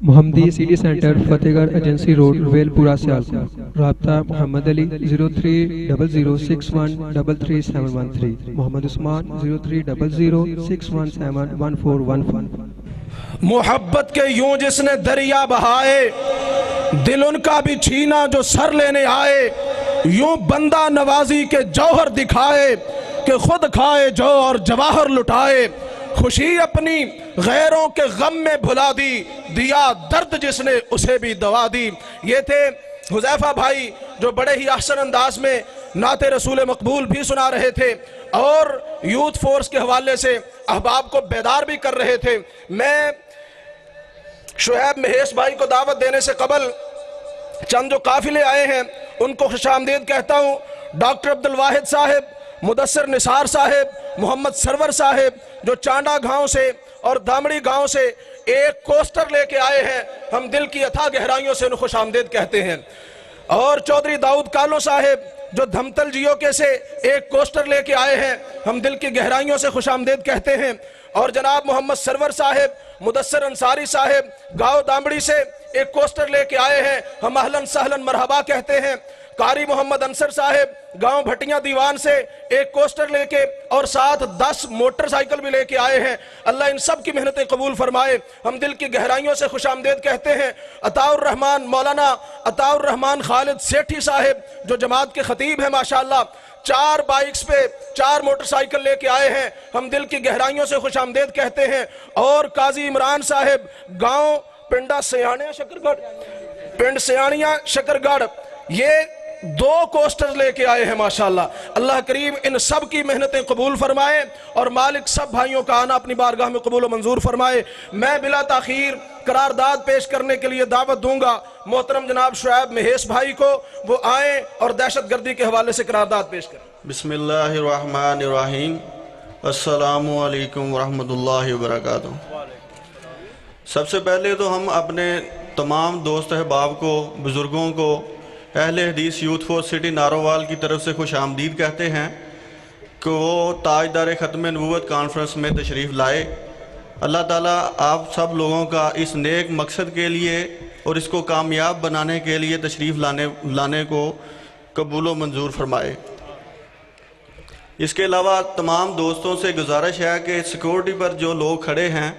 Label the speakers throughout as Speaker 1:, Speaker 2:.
Speaker 1: محمدی city centre فتح گڑھ agency road well پورہ سیالکوٹ. رابطہ محمد علی 0300613373 محمد عثمان 030061711415.
Speaker 2: محبت کے یوں جس نے دریا بہائے دل ان کا بھی چھینا جو سر لینے آئے. یوں بندہ نوازی کے جوہر دکھائے کہ خود کھائے جو اور جواہر لٹائے. خوشی اپنی غیروں کے غم میں بھلا دی دیا درد جس نے اسے بھی دوا دی. یہ تھے حذیفہ بھائی جو بڑے ہی احسن انداز میں نعت رسول مقبول بھی سنا رہے تھے اور یوتھ فورس کے حوالے سے احباب کو بیدار بھی کر رہے تھے. میں شعیب مہیش بھائی کو دعوت دینے سے قبل چند جو قافلے آئے ہیں ان کو خوش آمدید کہتا ہوں. ڈاکٹر عبدالواحد صاحب، مدثر نثار صاحب، محمد سرور صاحب جو چانڈا گاؤں سے اور دامڑی گاؤں سے ایک کوسٹر لے کے آئے ہیں، ہم دل کی اتھا گہرائیوں سے انہیں خوش آمدید کہتے ہیں. اور چودھری داؤد کالو صاحب جو دھمتل جیو کے سے ایک کوسٹر لے کے آئے ہیں، ہم دل کی گہرائیوں سے خوش آمدید کہتے ہیں. اور جناب محمد سرور صاحب، مدثر انصاری صاحب گاؤں دامڑی سے ایک کوسٹر لے کے آئے ہیں، ہم اہلاً سہلاً مرحبا کہتے ہیں. قاری محمد انصر صاحب گاؤں بھٹیاں دیوان سے ایک کوسٹر لے کے اور ساتھ 10 موٹر سائیکل بھی لے کے آئے ہیں. اللہ ان سب کی محنتیں قبول فرمائے. ہم دل کی گہرائیوں سے خوش آمدید کہتے ہیں. عطاء الرحمن مولانا عطاء الرحمن خالد سیٹھی صاحب جو جماعت کے خطیب ہیں ماشاءاللہ، 4 بائکس پہ 4 موٹر سائیکل لے کے آئے ہیں، ہم دل کی گہرائیوں سے خوش آمدید کہتے ہیں. اور قاضی عمران صاحب گاؤں پنڈ سیانیاں شکرگڑھ یہ 2 کوسٹر لے کے آئے ہیں ماشاءاللہ. اللہ کریم ان سب کی محنتیں قبول فرمائے اور مالک سب بھائیوں کا آنا اپنی بارگاہ میں قبول و منظور فرمائے. میں بلا تاخیر قرارداد پیش کرنے کے لیے دعوت دوں گا محترم جناب شعیب مہیش بھائی کو، وہ آئیں اور دہشت گردی کے حوالے سے قرارداد پیش کریں.
Speaker 3: بسم اللہ الرحمن الرحیم. السلام علیکم ورحمۃ اللہ وبرکاتہ. سب سے پہلے تو ہم اپنے تمام دوست احباب کو، بزرگوں کو، اہل حدیث یوتھ فورس سٹی نارووال کی طرف سے خوش آمدید کہتے ہیں کہ وہ تاجدار ختم نبوت کانفرنس میں تشریف لائے. اللہ تعالیٰ آپ سب لوگوں کا اس نیک مقصد کے لیے اور اس کو کامیاب بنانے کے لیے تشریف لانے کو قبول و منظور فرمائے. اس کے علاوہ تمام دوستوں سے گزارش ہے کہ سیکورٹی پر جو لوگ کھڑے ہیں،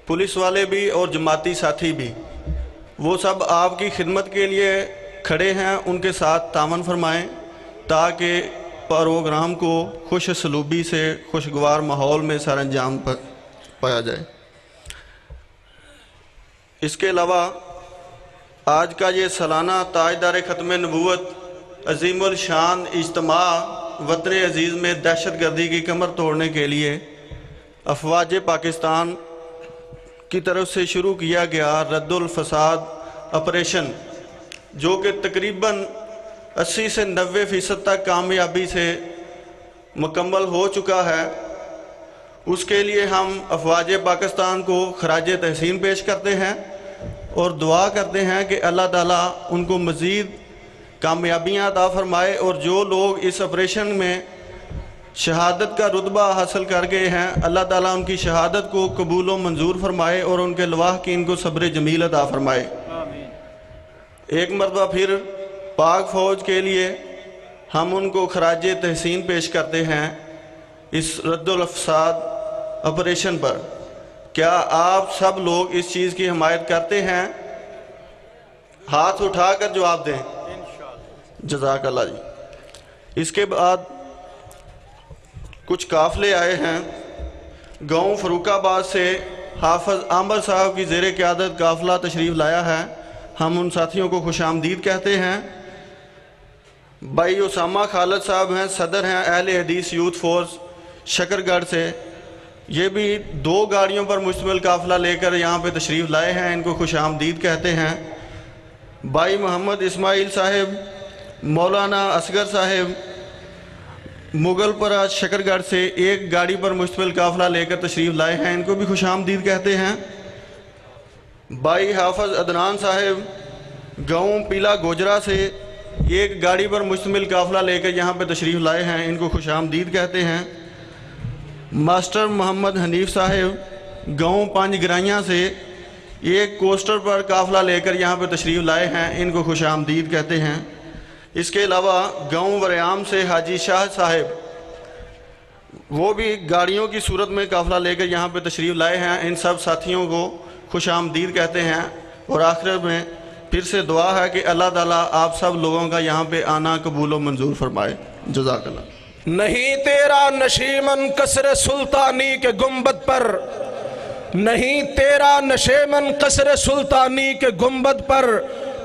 Speaker 3: پولیس والے بھی اور جماعتی ساتھی بھی، وہ سب آپ کی خدمت کے لیے کھڑے ہیں، ان کے ساتھ تعاون فرمائیں تاکہ پروگرام کو خوش سلوبی سے خوشگوار ماحول میں سر انجام پایا جائے. اس کے علاوہ آج کا یہ سالانہ تاجدار ختم نبوت عظیم الشان اجتماع وطن عزیز میں دہشت گردی کی کمر توڑنے کے لیے افواج پاکستان کی طرف سے شروع کیا گیا رد الفساد آپریشن، جو کہ تقریباً 80 سے 90% تک کامیابی سے مکمل ہو چکا ہے. اس کے لیے ہم افواج پاکستان کو خراج تحسین پیش کرتے ہیں اور دعا کرتے ہیں کہ اللہ تعالیٰ ان کو مزید کامیابیاں عطا فرمائے اور جو لوگ اس آپریشن میں شہادت کا رتبہ حاصل کر گئے ہیں، اللہ تعالیٰ ان کی شہادت کو قبول و منظور فرمائے اور ان کے لواحقین کو صبر جمیل عطا فرمائے. ایک مرتبہ پھر پاک فوج کے لیے ہم ان کو خراج تحسین پیش کرتے ہیں اس رد الفساد آپریشن پر. کیا آپ سب لوگ اس چیز کی حمایت کرتے ہیں؟ ہاتھ اٹھا کر جواب دیں. جزاک اللہ جی. اس کے بعد کچھ قافلے آئے ہیں. گاؤں فروخ آباد سے حافظ عامر صاحب کی زیر قیادت قافلہ تشریف لایا ہے، ہم ان ساتھیوں کو خوش آمدید کہتے ہیں. بھائی اسامہ خالد صاحب ہیں، صدر ہیں اہل حدیث یوتھ فورس شکرگڑھ سے، یہ بھی 2 گاڑیوں پر مشتمل قافلہ لے کر یہاں پہ تشریف لائے ہیں، ان کو خوش آمدید کہتے ہیں. بھائی محمد اسماعیل صاحب، مولانا اصغر صاحب مغل پرا شکرگڑھ سے 1 گاڑی پر مشتمل قافلہ لے کر تشریف لائے ہیں، ان کو بھی خوش آمدید کہتے ہیں. بھائی حافظ عدنان صاحب گاؤں پیلا گوجرا سے 1 گاڑی پر مشتمل قافلہ لے کر یہاں پہ تشریف لائے ہیں، ان کو خوش آمدید کہتے ہیں. ماسٹر محمد حنیف صاحب گاؤں 5 گرائیاں سے یہ ایک کوسٹر پر قافلہ لے کر یہاں پہ تشریف لائے ہیں، ان کو خوش آمدید کہتے ہیں۔ اس کے علاوہ گاؤں وریام سے حاجی شاہ صاحب، وہ بھی گاڑیوں کی صورت میں قافلہ لے کر یہاں پہ تشریف لائے ہیں، ان سب ساتھیوں کو خوش آمدید کہتے ہیں۔ اور آخر میں پھر سے دعا ہے کہ اللہ تعالیٰ آپ سب لوگوں کا یہاں پہ آنا قبول و منظور فرمائے۔ جزاک اللہ۔
Speaker 2: نہیں تیرا نشیمن قصر سلطانی کے گنبد پر، نہیں تیرا نشیمن قصر سلطانی کے گنبد پر،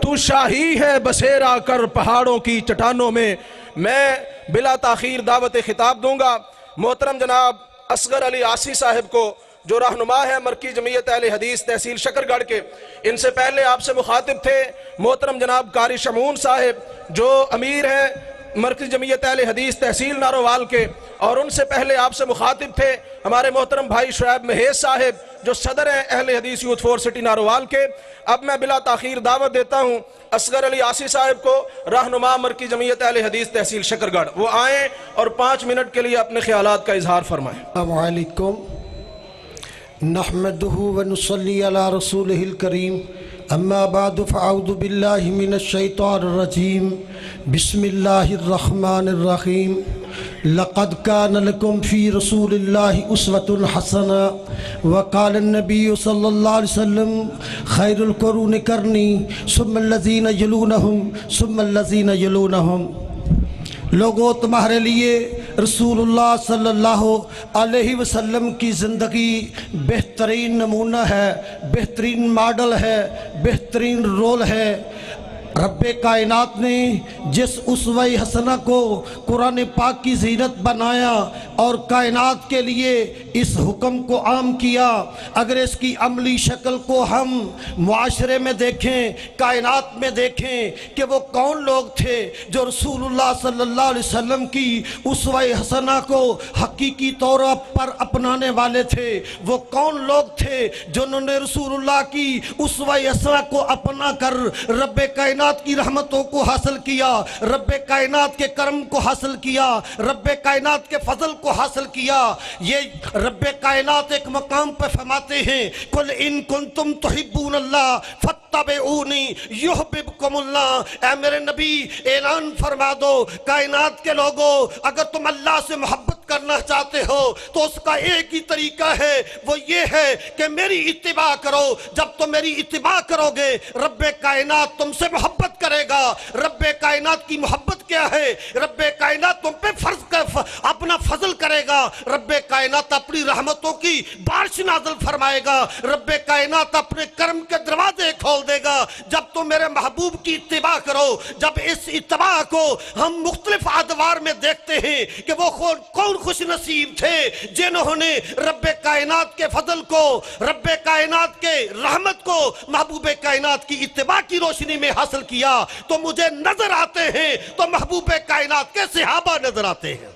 Speaker 2: تو شاہی ہے بسیرا کر پہاڑوں کی چٹانوں میں۔ میں بلا تاخیر دعوت خطاب دوں گا محترم جناب اصغر علی عاصی صاحب کو، جو رہنما ہے مرکزی جمعیت اہل حدیث تحصیل شکرگڑھ کے۔ ان سے پہلے آپ سے مخاطب تھے محترم جناب قاری شمعون صاحب، جو امیر ہیں مرکزی جمعیت اہل حدیث تحصیل نارووال کے، اور ان سے پہلے آپ سے مخاطب تھے ہمارے محترم بھائی شعیب مہیز صاحب، جو صدر ہیں اہل حدیث یوتھ فور سٹی نارووال کے۔ اب میں بلا تاخیر دعوت دیتا ہوں اصغر علی عاصی صاحب کو، رہنما مرکزی جمعیت اہل حدیث تحصیل شکرگڑھ، وہ آئیں اور 5 منٹ کے لیے اپنے خیالات کا اظہار فرمائیں۔
Speaker 4: السلام علیکم، نحمدہ ونصلی علی رسولہ الکریم، اما بعد فاعوذ باللہ من الشیطان الرجیم، بسم اللہ الرحمن الرحیم۔ لقد كان لكم في رسول الله أسوة حسنة وقال النبي صلى الله عليه وسلم خير القرون قرني ثم الذين يلونهم ثم الذين يلونهم۔ لوگوں، تمہارے لیے رسول اللہ صلی اللہ علیہ وسلم کی زندگی بہترین نمونہ ہے، بہترین ماڈل ہے، بہترین رول ہے۔ رب کائنات نے جس اسوہ حسنہ کو قرآن پاک کی زینت بنایا اور کائنات کے لیے اس حکم کو عام کیا، اگر اس کی عملی شکل کو ہم معاشرے میں دیکھیں، کائنات میں دیکھیں کہ وہ کون لوگ تھے جو رسول اللہ صلی اللہ علیہ وسلم کی اسوہ حسنہ کو حقیقی طور پر اپنانے والے تھے، وہ کون لوگ تھے جنہوں نے رسول اللہ کی اسوہ حسنہ کو اپنا کر رب کائنات کی رحمتوں کو حاصل کیا، رب کائنات کے کرم کو حاصل کیا، رب کائنات کے فضل کو حاصل کیا۔ یہ رب کائنات ایک مقام پر فرماتے ہیں قل ان کنتم تحبون اللہ فاتبعونی یحببکم اللہ۔ اے میرے نبی اعلان فرما دو کائنات کے لوگوں، اگر تم اللہ سے محبت کرنا چاہتے ہو تو اس کا ایک ہی طریقہ ہے، وہ یہ ہے کہ میری اتباع کرو۔ جب تم میری اتباع کرو گے رب کائنات تم سے محبت کرے گا۔ رب کائنات کی محبت کیا ہے؟ رب کائنات تم پہ اپنا فضل کرے گا، رب کائنات اپنی رحمتوں کی بارش نازل فرمائے گا، رب کائنات اپنے کرم کے دروازے کھول دے گا جب تم میرے محبوب کی اتباع کرو۔ جب اس اتباع کو ہم مختلف ادوار میں دیکھتے ہیں کہ وہ کون خوش نصیب تھے جنہوں نے رب کائنات کے فضل کو، رب کائنات کے رحمت کو محبوب کائنات کی اتباع کی روشنی میں حاصل کیا، تو مجھے نظر آتے ہیں تو محبوب کائنات کے صحابہ نظر آتے ہیں،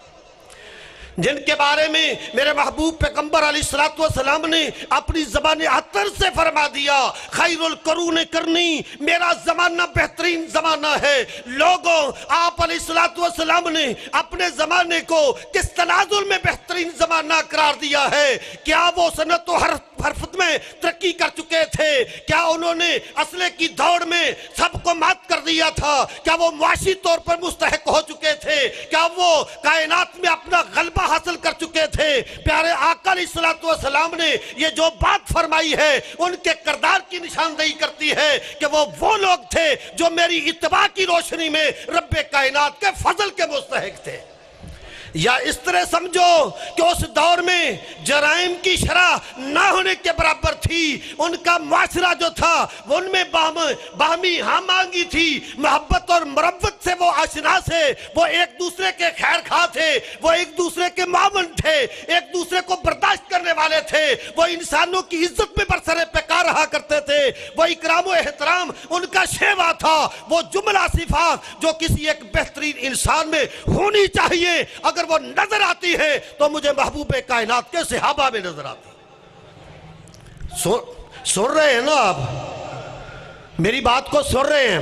Speaker 4: جن کے بارے میں میرے محبوب پیغمبر علیہ السلام نے اپنی زبان عطر سے فرما دیا خیر القرون قرنی، میرا زمانہ بہترین زمانہ ہے۔ لوگوں، آپ علیہ السلام نے اپنے زمانے کو کس تناظر میں بہترین زمانہ قرار دیا ہے؟ کیا وہ صنعت و حرفت میں ترقی کر چکے تھے؟ کیا انہوں نے اسلحے کی دوڑ میں سب کو مات کر دیا تھا؟ کیا وہ معاشی طور پر مستحق ہو چکے تھے؟ کیا وہ کائنات میں اپنا غلبہ حاصل کر چکے تھے؟ پیارے آقا علیہ السلام نے یہ جو بات فرمائی ہے ان کے کردار کی نشاندہی کرتی ہے کہ وہ لوگ تھے جو میری اتباع کی روشنی میں رب کائنات کے فضل کے مستحق تھے۔ یا اس طرح سمجھو کہ اس دور میں جرائم کی شرح نہ ہونے کے برابر تھی، ان کا معاشرہ جو تھا وہ ان میں باہمی ہم آہنگی تھی، محبت اور مربت سے وہ آشنا تھے، وہ ایک دوسرے کے خیر خواہ تھے، وہ ایک دوسرے کے معاون تھے، ایک دوسرے کو برداشت کرنے والے تھے، وہ انسانوں کی عزت میں برسر پیکار رہا کرتے تھے، وہ اکرام و احترام ان کا شیوا تھا، وہ جملہ صفات جو کسی ایک بہترین انسان میں ہونی چاہیے اگر وہ نظر آتی ہے تو مجھے محبوب کائنات کے صحابہ میں نظر آتی ہے۔ سن رہے ہیں نا آپ؟ میری بات کو سن رہے ہیں؟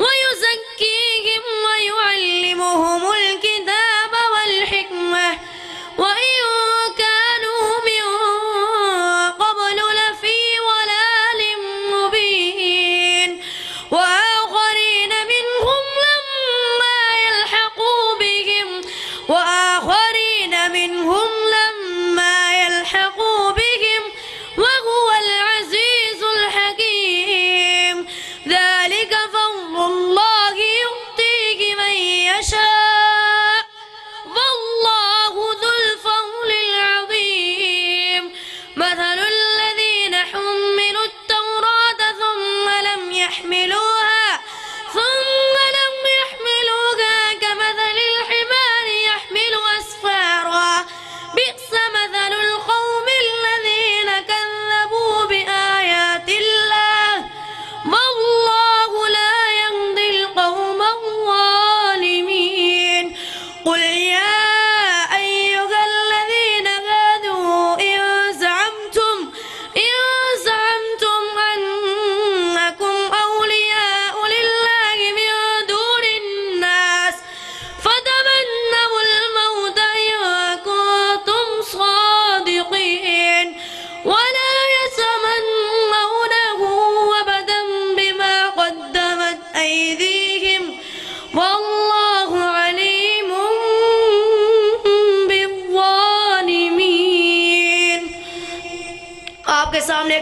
Speaker 5: ويزكيهم ويعلمهم الكتاب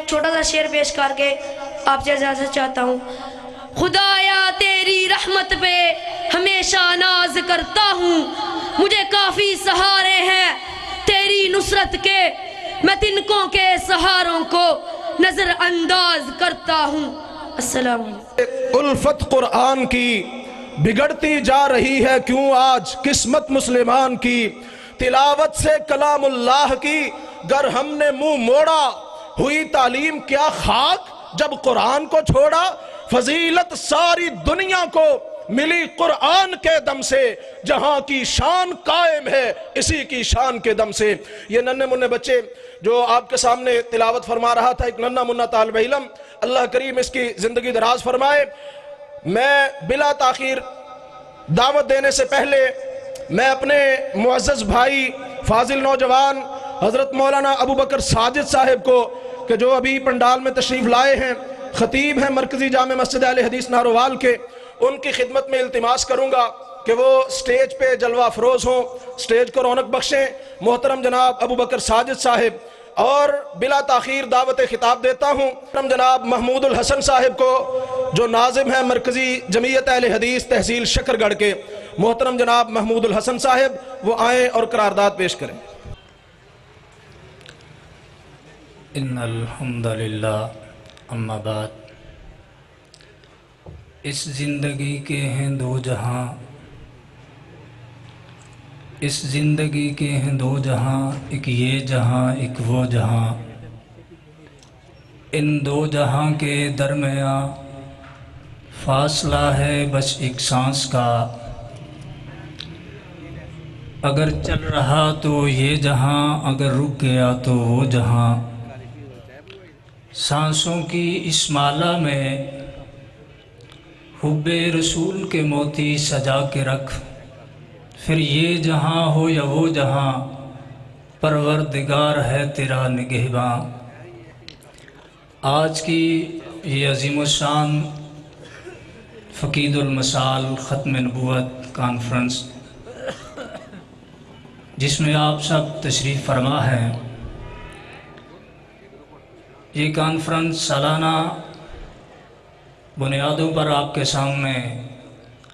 Speaker 5: چھوٹا سا شعر پیش کر کے آپ سے اجازت چاہتا ہوں. خدایا تیری رحمت پہ ہمیشہ ناز کرتا ہوں، مجھے کافی سہارے ہیں تیری نصرت کے، میں تنکوں کے سہاروں کو نظر انداز کرتا ہوں. السلام علیکم.
Speaker 2: الفت قرآن کی بگڑتی جا رہی ہے کیوں آج قسمت مسلمان کی، تلاوت سے کلام اللہ کی گر ہم نے منہ موڑا، ہوئی تعلیم کیا خاک جب قرآن کو چھوڑا. فضیلت ساری دنیا کو ملی قرآن کے دم سے، جہاں کی شان قائم ہے اسی کی شان کے دم سے. یہ ننھے منھے بچے جو آپ کے سامنے تلاوت فرما رہا تھا، ایک ننھا منھا طالب علم، اللہ کریم اس کی زندگی دراز فرمائے. میں بلا تاخیر دعوت دینے سے پہلے میں اپنے معزز بھائی فاضل نوجوان حضرت مولانا ابو بکر ساجد صاحب کو، کہ جو ابھی پنڈال میں تشریف لائے ہیں، خطیب ہیں مرکزی جامع مسجد اہل حدیث ناروال کے، ان کی خدمت میں التماس کروں گا کہ وہ سٹیج پہ جلوہ افروز ہوں، سٹیج کو رونق بخشیں. محترم جناب ابو بکر ساجد صاحب، اور بلا تاخیر دعوت خطاب دیتا ہوں محترم جناب محمود الحسن صاحب کو، جو ناظم ہیں مرکزی جمعیت اہل حدیث تحصیل شکرگڑھ کے. محترم جناب محمود الحسن صاحب وہ آئیں اور قرارداد پیش کریں.
Speaker 6: ان الحمدللہ، اما بعد. اس زندگی کے ہیں دو جہاں، اس زندگی کے ہیں دو جہاں، ایک یہ جہاں ایک وہ جہاں. ان دو جہاں کے درمیاں فاصلہ ہے بس ایک سانس کا. اگر چل رہا تو یہ جہاں، اگر رک گیا تو وہ جہاں. سانسوں کی اس مالا میں حب رسول کے موتی سجا کے رکھ، پھر یہ جہاں ہو یا وہ جہاں، پروردگار ہے تیرا نگہباں. آج کی یہ عظیم الشان فقید المثال ختم نبوت کانفرنس، جس میں آپ سب تشریف فرما ہیں، یہ کانفرنس سالانہ بنیادوں پر آپ کے سامنے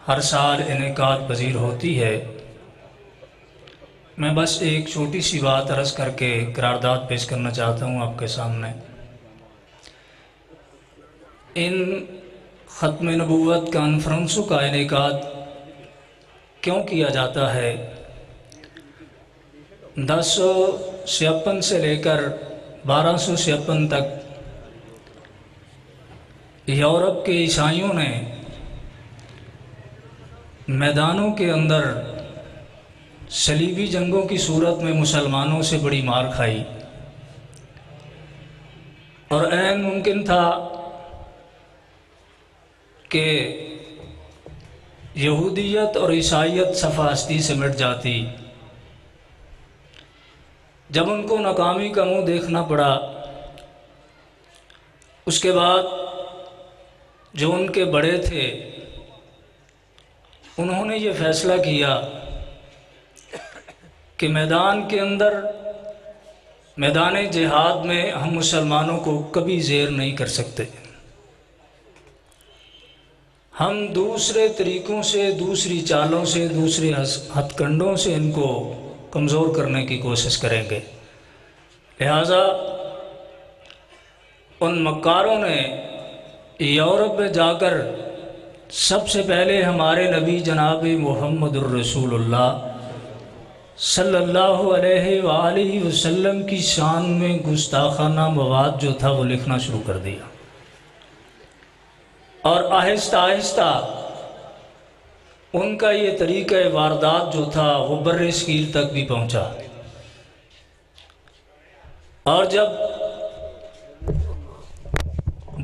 Speaker 6: ہر سال انعقاد پذیر ہوتی ہے. میں بس ایک چھوٹی سی بات عرض کر کے قرارداد پیش کرنا چاہتا ہوں آپ کے سامنے. ان ختم نبوت کانفرنسوں کا انعقاد کیوں کیا جاتا ہے؟ 1056 سے لے کر 1256 تک یورپ کے عیسائیوں نے میدانوں کے اندر صلیبی جنگوں کی صورت میں مسلمانوں سے بڑی مار کھائی، اور عین ممکن تھا کہ یہودیت اور عیسائیت صفحہ ہستی سے مٹ جاتی. جب ان کو ناکامی کا منہ دیکھنا پڑا، اس کے بعد جو ان کے بڑے تھے انہوں نے یہ فیصلہ کیا کہ میدان کے اندر، میدان جہاد میں ہم مسلمانوں کو کبھی زیر نہیں کر سکتے. ہم دوسرے طریقوں سے، دوسری چالوں سے، دوسرے ہتھ کنڈوں سے ان کو کمزور کرنے کی کوشش کریں گے. لہذا ان مکاروں نے یورپ میں جا کر سب سے پہلے ہمارے نبی جناب محمد الرسول اللہ صلی اللہ علیہ وآلہ وسلم کی شان میں گستاخانہ مواد جو تھا وہ لکھنا شروع کر دیا، اور آہستہ آہستہ ان کا یہ طریقہ واردات جو تھا وہ بر صغیر تک بھی پہنچا. اور جب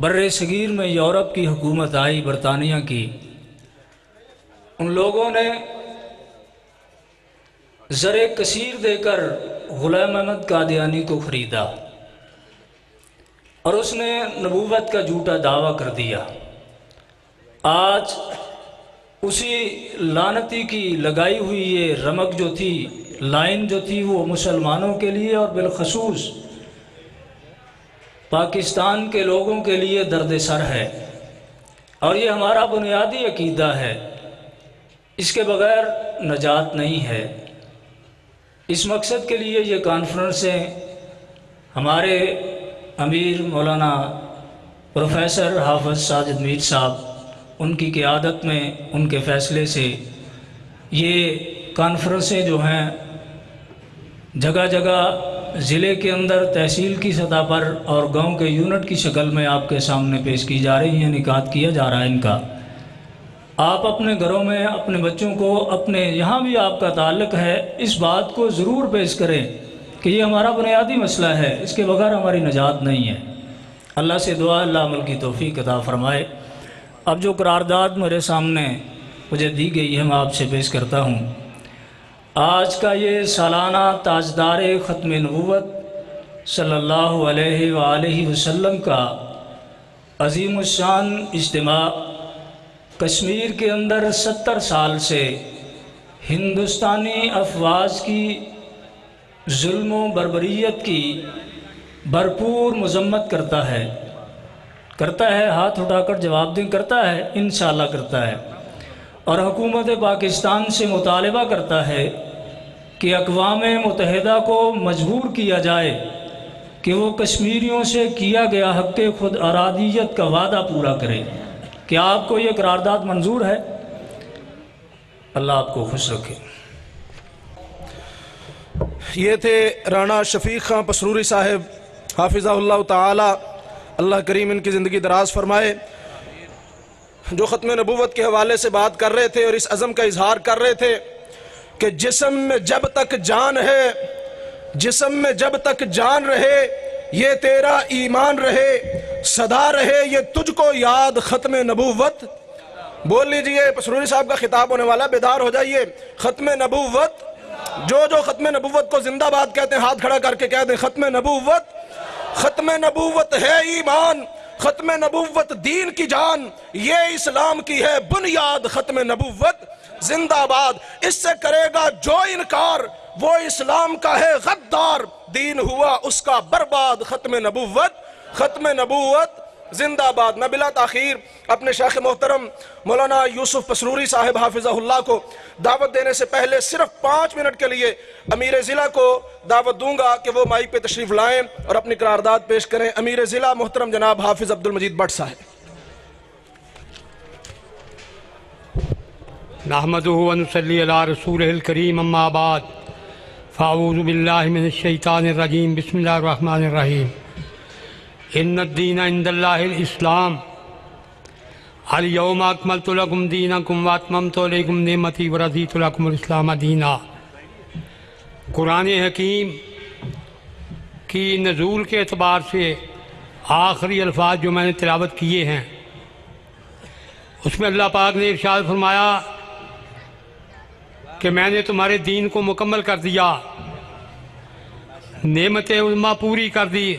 Speaker 6: بر صغیر میں یورپ کی حکومت آئی، برطانیہ کی، ان لوگوں نے زر کثیر دے کر غلام احمد قادیانی کو خریدا اور اس نے نبوت کا جھوٹا دعویٰ کر دیا. آج اسی لعنتی کی لگائی ہوئی یہ رمق جو تھی، لائن جو تھی، وہ مسلمانوں کے لیے اور بالخصوص پاکستان کے لوگوں کے لیے درد سر ہے، اور یہ ہمارا بنیادی عقیدہ ہے، اس کے بغیر نجات نہیں ہے۔ اس مقصد کے لیے یہ کانفرنسیں ہمارے امیر مولانا پروفیسر حافظ ساجد میر صاحب ان کی قیادت میں، ان کے فیصلے سے یہ کانفرنسیں جو ہیں جگہ جگہ ضلع کے اندر تحصیل کی سطح پر اور گاؤں کے یونٹ کی شکل میں آپ کے سامنے پیش کی جا رہی ہیں، انعقاد کیا جا رہا ہے ان کا۔ آپ اپنے گھروں میں اپنے بچوں کو، اپنے یہاں بھی آپ کا تعلق ہے، اس بات کو ضرور پیش کریں کہ یہ ہمارا بنیادی مسئلہ ہے، اس کے بغیر ہماری نجات نہیں ہے۔ اللہ سے دعا اللہ عمل کی توفیق عطا فرمائے۔ اب جو قرارداد میرے سامنے مجھے دی گئی ہے میں آپ سے پیش کرتا ہوں۔ آج کا یہ سالانہ تاجدار ختم نبوت صلی اللہ علیہ وآلہ وسلم کا عظیم الشان اجتماع کشمیر کے اندر 70 سال سے ہندوستانی افواج کی ظلم و بربریت کی بھرپور مذمت کرتا ہے، ہاتھ اٹھا کر جواب دیں، کرتا ہے، انشاءاللہ کرتا ہے، اور حکومت پاکستان سے مطالبہ کرتا ہے کہ اقوام متحدہ کو مجبور کیا جائے کہ وہ کشمیریوں سے کیا گیا حق خود ارادیت کا وعدہ پورا کرے۔ کیا آپ کو یہ قرارداد منظور ہے؟ اللہ آپ کو خوش رکھے۔
Speaker 2: یہ تھے رانا شفیق خان پسروری صاحب حافظہ اللہ تعالی، اللہ کریم ان کی زندگی دراز فرمائے، جو ختم نبوت کے حوالے سے بات کر رہے تھے اور اس عزم کا اظہار کر رہے تھے کہ جسم میں جب تک جان ہے، جسم میں جب تک جان رہے یہ تیرا ایمان رہے، صدا رہے یہ تجھ کو یاد ختم نبوت۔ بول لیجئے، پسروری صاحب کا خطاب ہونے والا، بیدار ہو جائیے۔ ختم نبوت، جو ختم نبوت کو زندہ باد کہتے ہیں ہاتھ کھڑا کر کے کہہ دیں ختم نبوت۔ ختم نبوت ہے ایمان، ختم نبوت دین کی جان، یہ اسلام کی ہے بنیاد، ختم نبوت زندہ باد۔ اس سے کرے گا جو انکار وہ اسلام کا ہے غدار، دین ہوا اس کا برباد، ختم نبوت، ختم نبوت زندہ باد۔ میں بلا تاخیر اپنے شیخ محترم مولانا یوسف پسروری صاحب حافظہ اللہ کو دعوت دینے سے پہلے صرف 5 منٹ کے لیے امیر ضلع کو دعوت دوں گا کہ وہ مائک پہ تشریف لائیں اور اپنی قرارداد پیش کریں۔ امیر ضلع محترم جناب حافظ عبدالمجید بٹ صاحب۔
Speaker 7: نحمدہ ونصلی علی رسولہ الکریم، اما بعد، فاعوذ باللہ من الشیطان الرجیم، بسم اللہ الرحمن الرحیم۔ ان الدین عند اللہ الاسلام، الیوم اکملت لکم دینکم واتممت علیکم نعمتی ورضیت لکم الاسلام دینا۔ قرآن حکیم کی نزول کے اعتبار سے آخری الفاظ جو میں نے تلاوت کیے ہیں اس میں اللہ پاک نے ارشاد فرمایا کہ میں نے تمہارے دین کو مکمل کر دیا، نعمت عظمیٰ پوری کر دی،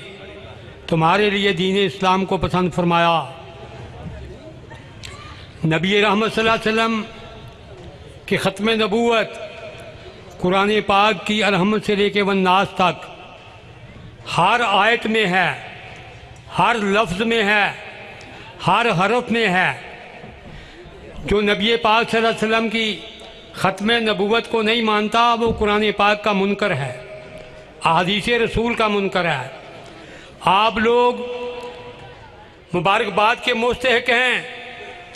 Speaker 7: تمہارے لیے دین اسلام کو پسند فرمایا۔ نبی رحمت صلی اللہ علیہ وسلم کی ختم نبوت قرآن پاک کی الحمد سے لے کے والناس تک ہر آیت میں ہے، ہر لفظ میں ہے، ہر حرف میں ہے۔ جو نبی پاک صلی اللہ علیہ وسلم کی ختم نبوت کو نہیں مانتا وہ قرآن پاک کا منکر ہے، احادیث رسول کا منکر ہے۔ آپ لوگ مبارکباد کے مستحق ہیں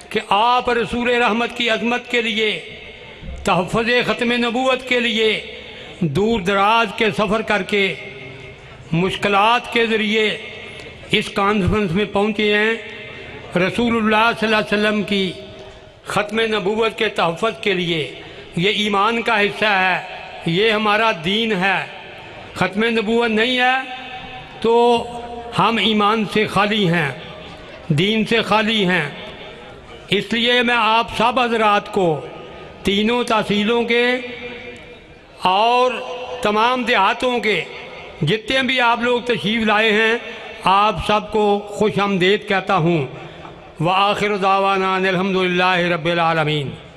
Speaker 7: کہ آپ رسول رحمت کی عظمت کے لیے، تحفظ ختم نبوت کے لیے دور دراز کے سفر کر کے مشکلات کے ذریعے اس کانفرنس میں پہنچے ہیں۔ رسول اللہ صلی اللہ علیہ وسلم کی ختم نبوت کے تحفظ کے لیے، یہ ایمان کا حصہ ہے، یہ ہمارا دین ہے۔ ختم نبوت نہیں ہے تو ہم ایمان سے خالی ہیں، دین سے خالی ہیں۔ اس لیے میں آپ سب حضرات کو تینوں تحصیلوں کے اور تمام دیہاتوں کے جتنے بھی آپ لوگ تشریف لائے ہیں آپ سب کو خوش آمدید کہتا ہوں۔ وآخر دعوانا الحمدللہ رب العالمین۔